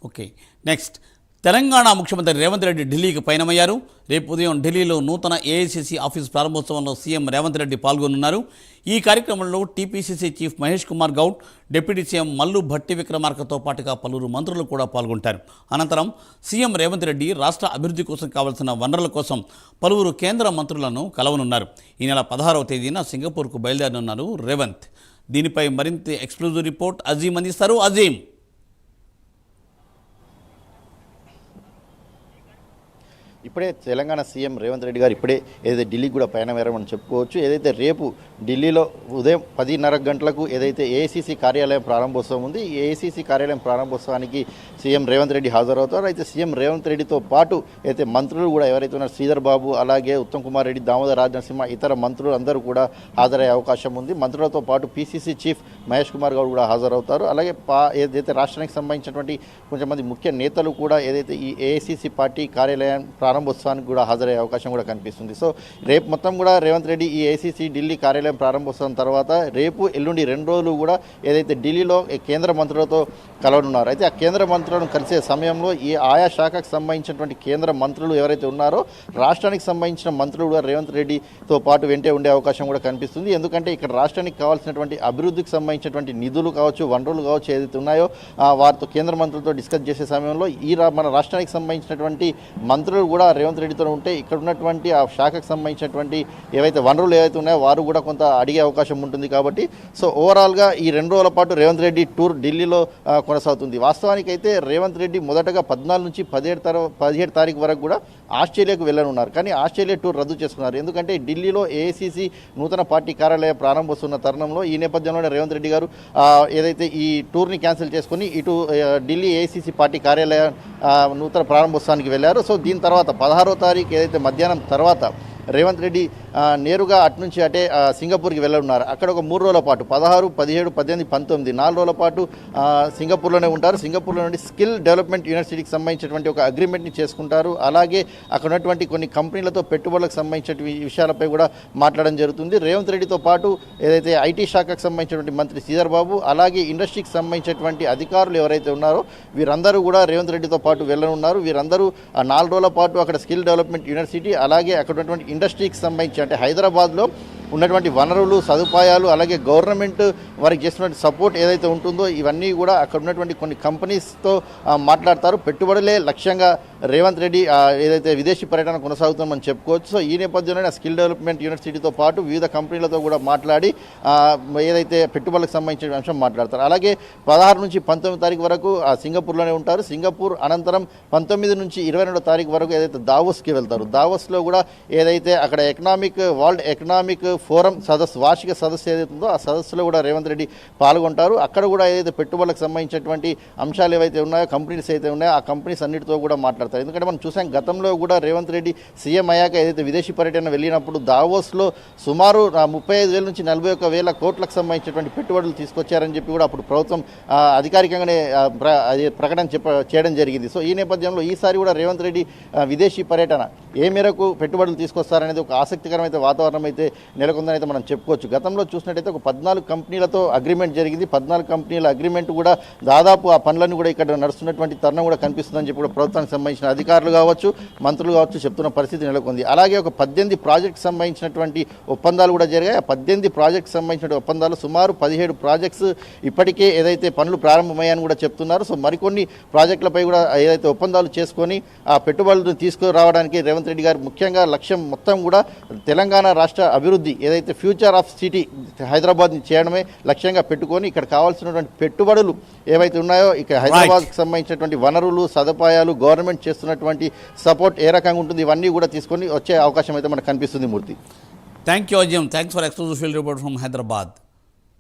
Okay, next. Telangana ముఖ్యమంత్రి రేవంత్ రెడ్డి ఢిల్లీకి పయనమయ్యారు. రేపు ఉదయం ఢిల్లీలో నూతన ఏఐసిసి ఆఫీస్ ప్రారంభోత్సవంలో సీఎం రేవంత్ రెడ్డి పాల్గొనున్నారు. ఈ కార్యక్రమంలో TPCC chief Mahesh Kumar Goud, deputy CM Mallu Bhatti విక్రమార్కతో పాటుగా పలువురు మంత్రులు కూడా పాల్గొంటారు. అనంతరం సీఎం రేవంత్ రెడ్డి రాష్ట్ర అభివృద్ధి కోసం కావాల్సిన వనరుల కోసం పలువురు కేంద్ర మంత్రులను కలవనున్నారు. ఈ నెల 16వ తేదీన సింగపూర్కు బయలుదేరనున్నారు రేవంత్. దీనిపై మరింత ఎక్స్క్లూజివ్ రిపోర్ట్ అజీం అందిస్తారు. అజీం. ఇప్పుడే తెలంగాణ సీఎం రేవంత్ రెడ్డి గారు ఇప్పుడే ఏదైతే ఢిల్లీకి కూడా పయనమేరమని చెప్పుకోవచ్చు. ఏదైతే రేపు ఢిల్లీలో ఉదయం 10:30 గంటలకు ఏదైతే ఏఐసీసీ కార్యాలయం ప్రారంభోత్సవం ఉంది, ఈ ఏఐసీసీ కార్యాలయం ప్రారంభోత్సవానికి సీఎం రేవంత్ రెడ్డి హాజరవుతారు. అయితే సీఎం రేవంత్ రెడ్డితో పాటు అయితే మంత్రులు కూడా ఎవరైతే ఉన్నారో శ్రీధర్ బాబు, అలాగే ఉత్తమ్ కుమార్ రెడ్డి, దామోదర్ రాజనరసింహ, ఇతర మంత్రులు అందరూ కూడా హాజరయ్యే అవకాశం ఉంది. మంత్రులతో పాటు పీసీసీ చీఫ్ మహేష్ కుమార్ గౌడ్ కూడా హాజరవుతారు. అలాగే ఏదైతే రాష్ట్రానికి సంబంధించినటువంటి కొంతమంది ముఖ్య నేతలు కూడా ఏదైతే ఈ ఏఐసీసీ పార్టీ కార్యాలయం ప్రారంభోత్సవానికి కూడా హాజరయ్యే అవకాశం కూడా కనిపిస్తుంది. సో రేపు మొత్తం కూడా రేవంత్ రెడ్డి ఈ ఏఐసీసీ ఢిల్లీ కార్యాలయం ప్రారంభోత్సవం తర్వాత రేపు ఎల్లుండి 2 రోజులు కూడా ఏదైతే ఢిల్లీలో కేంద్ర మంత్రులతో కలవనున్నారు. అయితే ఆ కేంద్ర మంత్రులను కలిసే సమయంలో ఈ ఆయా శాఖకు సంబంధించినటువంటి కేంద్ర మంత్రులు ఎవరైతే ఉన్నారో రాష్ట్రానికి సంబంధించిన మంత్రులు కూడా రేవంత్ రెడ్డితో పాటు వెంటే ఉండే అవకాశం కూడా కనిపిస్తుంది. ఎందుకంటే ఇక్కడ రాష్ట్రానికి కావాల్సినటువంటి అభివృద్ధికి సంబంధించినటువంటి నిధులు కావచ్చు, వనరులు కావచ్చు, ఏదైతే ఉన్నాయో వారితో కేంద్ర మంత్రులతో డిస్కస్ చేసే సమయంలో మన రాష్ట్రానికి సంబంధించినటువంటి మంత్రులు కూడా రేవంత్ రెడ్డితో ఉంటే ఇక్కడ ఉన్నటువంటి ఆ శాఖకు సంబంధించినటువంటి ఏవైతే వనరులు ఏవైతే ఉన్నాయో వారు కూడా కొంత అడిగే అవకాశం ఉంటుంది. కాబట్టి సో ఓవరాల్గా ఈ 2 రోజుల పాటు రేవంత్ రెడ్డి టూర్ ఢిల్లీలో కొనసాగుతుంది. వాస్తవానికి అయితే రేవంత్ రెడ్డి మొదటగా 14 నుంచి 17 తారీఖు వరకు కూడా ఆస్ట్రేలియాకు వెళ్ళనున్నారు. కానీ ఆస్ట్రేలియా టూర్ రద్దు చేసుకున్నారు. ఎందుకంటే ఢిల్లీలో ఏఐసీసీ నూతన పార్టీ కార్యాలయం ప్రారంభోస్తున్న తరుణంలో ఈ నేపథ్యంలోనే రేవంత్ రెడ్డి గారు ఏదైతే ఈ టూర్ని క్యాన్సిల్ చేసుకుని ఇటు ఢిల్లీ ఏఐసీసీ పార్టీ కార్యాలయం నూతన ప్రారంభోత్సవానికి వెళ్ళారు. సో దీని తర్వాత 16వ తారీఖు ఏదైతే మధ్యాహ్నం తర్వాత రేవంత్ రెడ్డి నేరుగా అటు నుంచి అటే సింగపూర్కి వెళ్ళనున్నారు. అక్కడ ఒక 3 రోజుల పాటు 16, 17, 18, 19 4 రోజుల పాటు సింగపూర్లోనే ఉంటారు. సింగపూర్లో నుండి స్కిల్ డెవలప్మెంట్ యూనివర్సిటీకి సంబంధించినటువంటి ఒక అగ్రిమెంట్ని చేసుకుంటారు. అలాగే అక్కడ ఉన్నటువంటి కొన్ని కంపెనీలతో పెట్టుబడులకు సంబంధించిన విషయాలపై కూడా మాట్లాడడం జరుగుతుంది. రేవంత్ రెడ్డితో పాటు ఏదైతే ఐటీ శాఖకు సంబంధించినటువంటి మంత్రి శ్రీధర్ బాబు, అలాగే ఇండస్ట్రీకి సంబంధించినటువంటి అధికారులు ఎవరైతే ఉన్నారో వీరందరూ కూడా రేవంత్ రెడ్డితో పాటు వెళ్ళనున్నారు. వీరందరూ 4 రోజుల పాటు అక్కడ స్కిల్ డెవలప్మెంట్ యూనివర్సిటీ, అలాగే అక్కడ ఉన్నటువంటి ఇండస్ట్రీకి సంబంధించి అంటే హైదరాబాద్లో ఉన్నటువంటి వనరులు, సదుపాయాలు, అలాగే గవర్నమెంట్ వారికి చేస్తున్నటువంటి సపోర్ట్ ఏదైతే ఉంటుందో ఇవన్నీ కూడా అక్కడ ఉన్నటువంటి కొన్ని కంపెనీస్తో మాట్లాడతారు. పెట్టుబడులే లక్ష్యంగా రేవంత్ రెడ్డి ఏదైతే విదేశీ పర్యటన కొనసాగుతుందని చెప్పుకోవచ్చు. సో ఈ నేపథ్యంలోనే స్కిల్ డెవలప్మెంట్ యూనివర్సిటీతో పాటు వివిధ కంపెనీలతో కూడా మాట్లాడి ఏదైతే పెట్టుబడులకు సంబంధించిన అంశం మాట్లాడతారు. అలాగే 16 నుంచి 19 తారీఖు వరకు సింగపూర్లోనే ఉంటారు. సింగపూర్ అనంతరం 19 నుంచి 22 తారీఖు వరకు ఏదైతే దావోస్కి వెళ్తారు. దావోస్లో కూడా ఏదైతే అక్కడ వరల్డ్ ఎకనామిక్ ఫోరం వార్షిక సదస్సు ఏదైతే ఉందో ఆ సదస్సులో కూడా రేవంత్ రెడ్డి పాల్గొంటారు. అక్కడ కూడా ఏదైతే పెట్టుబడులకు సంబంధించినటువంటి అంశాలు ఏవైతే ఉన్నాయో, కంపెనీస్ అయితే ఉన్నాయో ఆ కంపెనీస్ అన్నిటితో కూడా మాట్లాడతారు. ఎందుకంటే మనం చూసాం గతంలో కూడా రేవంత్ రెడ్డి సీఎం అయ్యాక ఏదైతే విదేశీ పర్యటన వెళ్ళినప్పుడు దావోస్లో సుమారు 35,000 నుంచి 41,000 కోట్లకు సంబంధించినటువంటి పెట్టుబడులు తీసుకొచ్చారని చెప్పి కూడా అప్పుడు ప్రభుత్వం అధికారికంగానే ప్రకటన చేయడం జరిగింది. సో ఈ నేపథ్యంలో ఈసారి కూడా రేవంత్ రెడ్డి విదేశీ పర్యటన ఏ మేరకు పెట్టుబడులు తీసుకొస్తారనేది ఒక ఆసక్తికరమైన వాతావరణం అయితే నెలకొందని అయితే మనం చెప్పుకోవచ్చు. గతంలో చూసినట్టయితే ఒక 14 కంపెనీలతో అగ్రిమెంట్ జరిగింది. 14 కంపెనీల అగ్రిమెంట్ కూడా దాదాపు ఆ పనులన్నీ కూడా ఇక్కడ నడుస్తున్నటువంటి తరుణం కూడా కనిపిస్తుందని చెప్పి కూడా ప్రభుత్వానికి సంబంధించిన అధికారులు కావచ్చు, మంత్రులు కావచ్చు చెప్తున్న పరిస్థితి నెలకొంది. అలాగే ఒక 18 ప్రాజెక్ట్కి సంబంధించినటువంటి ఒప్పందాలు కూడా జరిగాయి. ఆ 18 ప్రాజెక్ట్కి సంబంధించిన ఒప్పందాలు సుమారు 17 ప్రాజెక్ట్స్ ఇప్పటికే ఏదైతే పనులు ప్రారంభమయ్యాయని కూడా చెప్తున్నారు. సో మరికొన్ని ప్రాజెక్టులపై కూడా ఏదైతే ఒప్పందాలు చేసుకొని ఆ పెట్టుబడులను తీసుకురావడానికి రేవంత్ రెడ్డి గారు ముఖ్యంగా లక్ష్యం మొత్తం కూడా తెలంగాణ రాష్ట్ర అభివృద్ధి ఏదైతే ఫ్యూచర్ ఆఫ్ సిటీ హైదరాబాద్ని చేయడమే లక్ష్యంగా పెట్టుకొని ఇక్కడ కావాల్సినటువంటి పెట్టుబడులు ఏవైతే ఉన్నాయో ఇక హైదరాబాద్కి సంబంధించినటువంటి వనరులు, సదుపాయాలు, గవర్నమెంట్ చేస్తున్నటువంటి సపోర్ట్ ఏ రకంగా ఉంటుంది ఇవన్నీ కూడా తీసుకొని వచ్చే అవకాశం అయితే మనకు కనిపిస్తుంది. Murthy, thank you Azeem. Thanks for exclusive field report from Hyderabad.